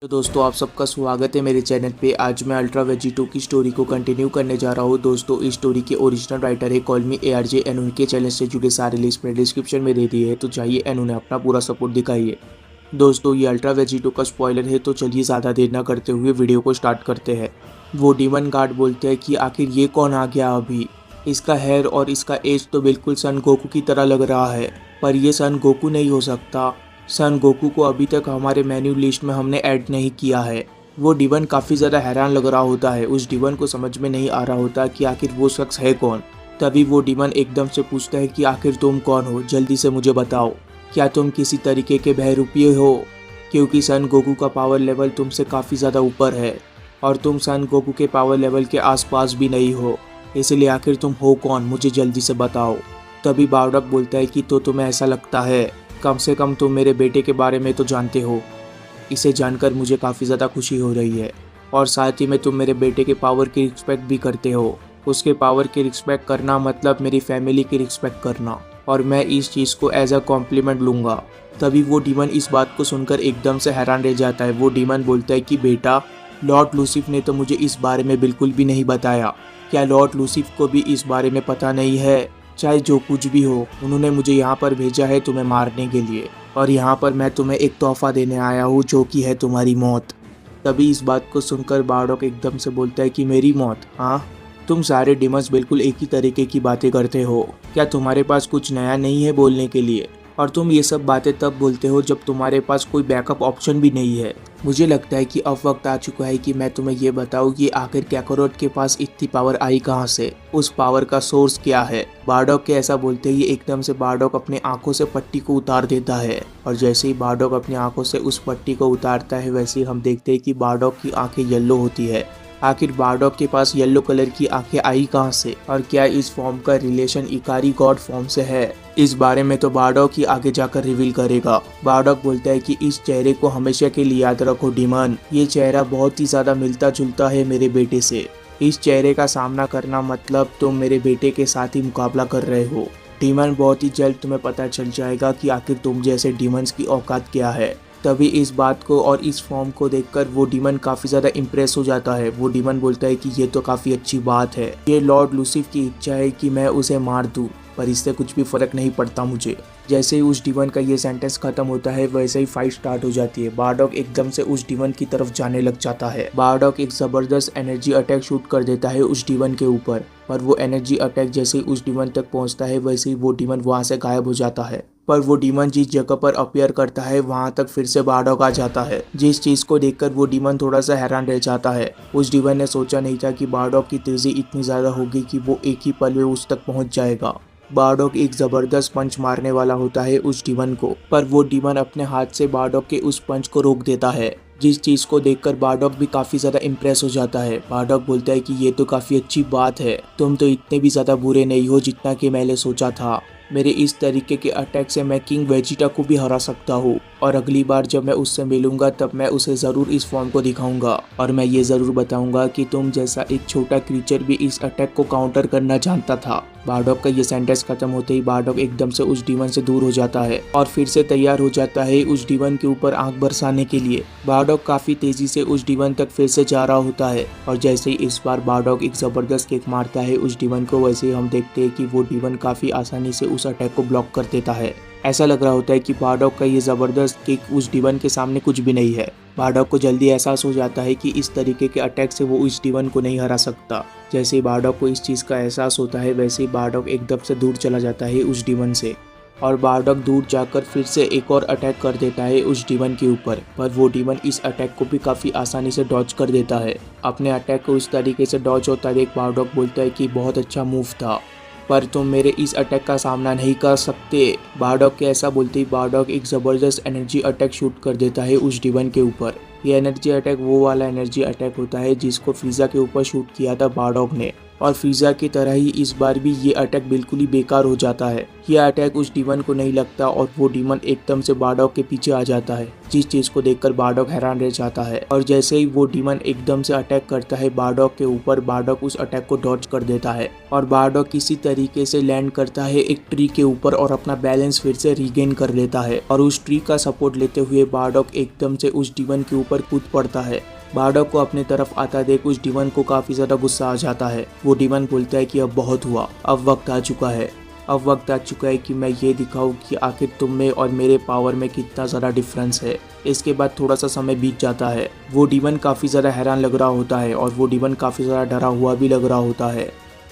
तो दोस्तों आप सबका स्वागत है मेरे चैनल पे। आज मैं अल्ट्रा वेजिटो की स्टोरी को कंटिन्यू करने जा रहा हूँ। दोस्तों इस स्टोरी के ओरिजिनल राइटर है कॉल मी ARJ एंड उनके चैनल से जुड़े सारे लिंक्स मैंने डिस्क्रिप्शन में दे दिए है, तो जाइए एंड उन्हें अपना पूरा सपोर्ट दिखाइए। दोस्तों ये अल्ट्रा वेजिटो का स्पॉइलर है, तो चलिए ज़्यादा देर ना करते हुए वीडियो को स्टार्ट करते हैं। वो डीमन गार्ड बोलते हैं कि आखिर ये कौन आ गया अभी। इसका हेयर और इसका एज तो बिल्कुल सन गोकू की तरह लग रहा है, पर यह सन गोकू नहीं हो सकता। सन गोकू को अभी तक हमारे मेन्यू लिस्ट में हमने ऐड नहीं किया है। वो डिवन काफ़ी ज़्यादा हैरान लग रहा होता है। उस डिवन को समझ में नहीं आ रहा होता कि आखिर वो शख्स है कौन। तभी वो डिवन एकदम से पूछता है कि आखिर तुम कौन हो, जल्दी से मुझे बताओ। क्या तुम किसी तरीके के बहरूपिये हो? क्योंकि सन गोकू का पावर लेवल तुमसे काफ़ी ज़्यादा ऊपर है और तुम सन गोकू के पावर लेवल के आसपास भी नहीं हो, इसलिए आखिर तुम हो कौन, मुझे जल्दी से बताओ। तभी बार्डॉक बोलता है कि तो तुम्हें ऐसा लगता है, कम से कम तुम मेरे बेटे के बारे में तो जानते हो। इसे जानकर मुझे काफ़ी ज़्यादा खुशी हो रही है और साथ ही में तुम मेरे बेटे के पावर की रिस्पेक्ट भी करते हो। उसके पावर की रिस्पेक्ट करना मतलब मेरी फैमिली की रिस्पेक्ट करना, और मैं इस चीज़ को एज अ कॉम्प्लीमेंट लूँगा। तभी वो डीमन इस बात को सुनकर एकदम से हैरान रह जाता है। वो डीमन बोलता है कि बेटा, लॉर्ड लूसिफ ने तो मुझे इस बारे में बिल्कुल भी नहीं बताया। क्या लॉर्ड लूसिफ को भी इस बारे में पता नहीं है? चाहे जो कुछ भी हो, उन्होंने मुझे यहाँ पर भेजा है तुम्हें मारने के लिए, और यहाँ पर मैं तुम्हें एक तोहफा देने आया हूँ जो कि है तुम्हारी मौत। तभी इस बात को सुनकर बार्डॉक एकदम से बोलता है कि मेरी मौत? हाँ, तुम सारे डिमंस बिल्कुल एक ही तरीके की बातें करते हो। क्या तुम्हारे पास कुछ नया नहीं है बोलने के लिए? और तुम ये सब बातें तब बोलते हो जब तुम्हारे पास कोई बैकअप ऑप्शन भी नहीं है। मुझे लगता है कि अब वक्त आ चुका है कि मैं तुम्हें ये बताऊं कि आखिर कैकारोट के पास इतनी पावर आई कहां से, उस पावर का सोर्स क्या है। बार्डॉक के ऐसा बोलते ही एकदम से बार्डॉक अपनी आंखों से पट्टी को उतार देता है, और जैसे ही बार्डॉक अपनी आंखों से उस पट्टी को उतारता है वैसे ही हम देखते हैं कि बार्डॉक की आंखें येलो होती है। आखिर बार्डॉक के पास येलो कलर की आंखें आई कहां से, और क्या इस फॉर्म का रिलेशन इकारी गॉड फॉर्म से है? इस बारे में तो बार्डॉक ही आगे जाकर रिवील करेगा। बार्डॉक बोलता है कि इस चेहरे को हमेशा के लिए याद रखो डीमन, ये चेहरा बहुत ही ज्यादा मिलता जुलता है मेरे बेटे से। इस चेहरे का सामना करना मतलब तुम मेरे बेटे के साथ ही मुकाबला कर रहे हो। डीमन, बहुत ही जल्द तुम्हें पता चल जाएगा कि आखिर तुम जैसे डीमंस की औकात क्या है। तभी इस बात को और इस फॉर्म को देखकर वो डीमन काफ़ी ज़्यादा इम्प्रेस हो जाता है। वो डीमन बोलता है कि ये तो काफ़ी अच्छी बात है, ये लॉर्ड लूसिफ की इच्छा है कि मैं उसे मार दूँ, पर इससे कुछ भी फ़र्क नहीं पड़ता मुझे। जैसे ही उस डीमन का ये सेंटेंस खत्म होता है वैसे ही फाइट स्टार्ट हो जाती है। बार्डॉक एकदम से उस डीमन की तरफ जाने लग जाता है। बार्डॉक एक ज़बरदस्त एनर्जी अटैक शूट कर देता है उस डीमन के ऊपर, पर वो एनर्जी अटैक जैसे ही उस डीमन तक पहुंचता है वैसे ही वो डीमन वहां से गायब हो जाता है। पर वो डीमन जिस जगह पर अपीयर करता है वहां तक फिर से बार्डॉक आ जाता है, जिस चीज को देखकर वो डीमन थोड़ा सा हैरान रह जाता है। उस डीमन ने सोचा नहीं था कि बार्डॉक की तेजी इतनी ज्यादा होगी कि वो एक ही पल में उस तक पहुंच जाएगा। बार्डॉक एक जबरदस्त पंच मारने वाला होता है उस डीमन को, पर वो डीमन अपने हाथ से बार्डॉक के उस पंच को रोक देता है, जिस चीज को देखकर बार्डॉक भी काफी ज्यादा इम्प्रेस हो जाता है। बार्डॉक बोलता है कि ये तो काफी अच्छी बात है, तुम तो इतने भी ज्यादा बुरे नहीं हो जितना कि मैंने सोचा था। मेरे इस तरीके के अटैक से मैं किंग वेजिटा को भी हरा सकता हूँ, और अगली बार जब मैं उससे मिलूंगा तब मैं उसे ज़रूर इस फॉर्म को दिखाऊंगा, और मैं ये ज़रूर बताऊंगा कि तुम जैसा एक छोटा क्रीचर भी इस अटैक को काउंटर करना जानता था। बार्डॉक का ये सेंटेंस खत्म होते ही बार्डॉक एकदम से उस डीमन से दूर हो जाता है और फिर से तैयार हो जाता है उस डीमन के ऊपर आंख बरसाने के लिए। बार्डॉक काफ़ी तेज़ी से उस डीमन तक फिर से जा रहा होता है, और जैसे ही इस बार बार्डॉक एक ज़बरदस्त किक मारता है उस डीमन को, वैसे ही हम देखते हैं कि वो डीमन काफ़ी आसानी से उस अटैक को ब्लॉक कर देता है। ऐसा लग रहा होता है कि बार्डॉक का ये ज़बरदस्त किक उस डीमन के सामने कुछ भी नहीं है। बार्डॉक को जल्दी एहसास हो जाता है कि इस तरीके के अटैक से वो इस डीमन को नहीं हरा सकता। जैसे ही बार्डॉक को इस चीज़ का एहसास होता है वैसे ही बार्डॉक एकदम से दूर चला जाता है उस डीमन से, और बार्डॉक दूर जाकर फिर से एक और अटैक कर देता है उस डीमन के ऊपर, पर वो डीमन इस अटैक को भी काफ़ी आसानी से डॉज कर देता है। अपने अटैक को इस तरीके से डॉज होता देख बार्डॉक बोलता है कि बहुत अच्छा मूव था, पर तुम मेरे इस अटैक का सामना नहीं कर सकते। बार्डॉक के ऐसा बोलते ही बार्डॉक एक ज़बरदस्त एनर्जी अटैक शूट कर देता है उस डीमन के ऊपर। ये एनर्जी अटैक वो वाला एनर्जी अटैक होता है जिसको फ्रीजा के ऊपर शूट किया था बार्डॉक ने, और फिजा की तरह ही इस बार भी ये अटैक बिल्कुल ही बेकार हो जाता है। ये अटैक उस डीमन को नहीं लगता और वो डीमन एकदम से बारडॉग के पीछे आ जाता है, जिस चीज को देखकर बारडॉग हैरान रह जाता है। और जैसे ही वो डीमन एकदम से अटैक करता है बारडॉग के ऊपर, बारडॉग उस अटैक को डॉज कर देता है और बारडॉग किसी तरीके से लैंड करता है एक ट्री के ऊपर और अपना बैलेंस फिर से रीगेन कर लेता है। और उस ट्री का सपोर्ट लेते हुए बारडॉग एकदम से उस डीमन के ऊपर कूद पड़ता है। बारडॉग को अपने तरफ आता देख उस डीमन को काफी ज्यादा गुस्सा आ जाता है। वो डीमन बोलता है कि अब बहुत हुआ, अब वक्त आ चुका है। अब वक्त आ चुका है कि मैं ये दिखाऊं कि आखिर तुम में और मेरे पावर में कितना ज़्यादा डिफरेंस है। इसके बाद थोड़ा सा समय बीत जाता है। वो डीमन काफ़ी ज़्यादा हैरान लग रहा होता है और वो डीमन काफ़ी ज़्यादा डरा हुआ भी लग रहा होता है।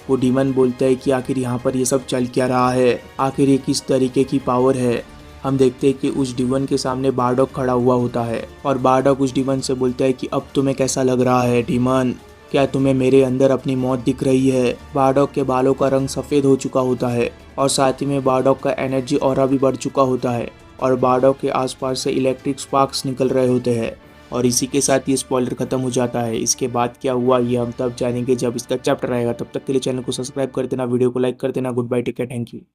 वो डीमन बोलता है कि आखिर यहाँ पर ये सब चल क्या रहा है, आखिर ये किस तरीके की पावर है। हम देखते हैं कि उस डीमन के सामने बारडॉग खड़ा हुआ होता है और बारडॉग उस डीमन से बोलता है कि अब तुम्हें कैसा लग रहा है डीमन, क्या तुम्हें मेरे अंदर अपनी मौत दिख रही है। बारडॉग के बालों का रंग सफ़ेद हो चुका होता है और साथ ही में बारडॉग का एनर्जी ऑरा भी बढ़ चुका होता है और बारडॉग के आसपास से इलेक्ट्रिक स्पार्क्स निकल रहे होते हैं। और इसी के साथ ये स्पॉइलर खत्म हो जाता है। इसके बाद क्या हुआ ये हम तब जानेंगे जब इसका चैप्टर आएगा। तब तक के लिए चैनल को सब्सक्राइब कर देना, वीडियो को लाइक कर देना। Good bye, take care, thank you.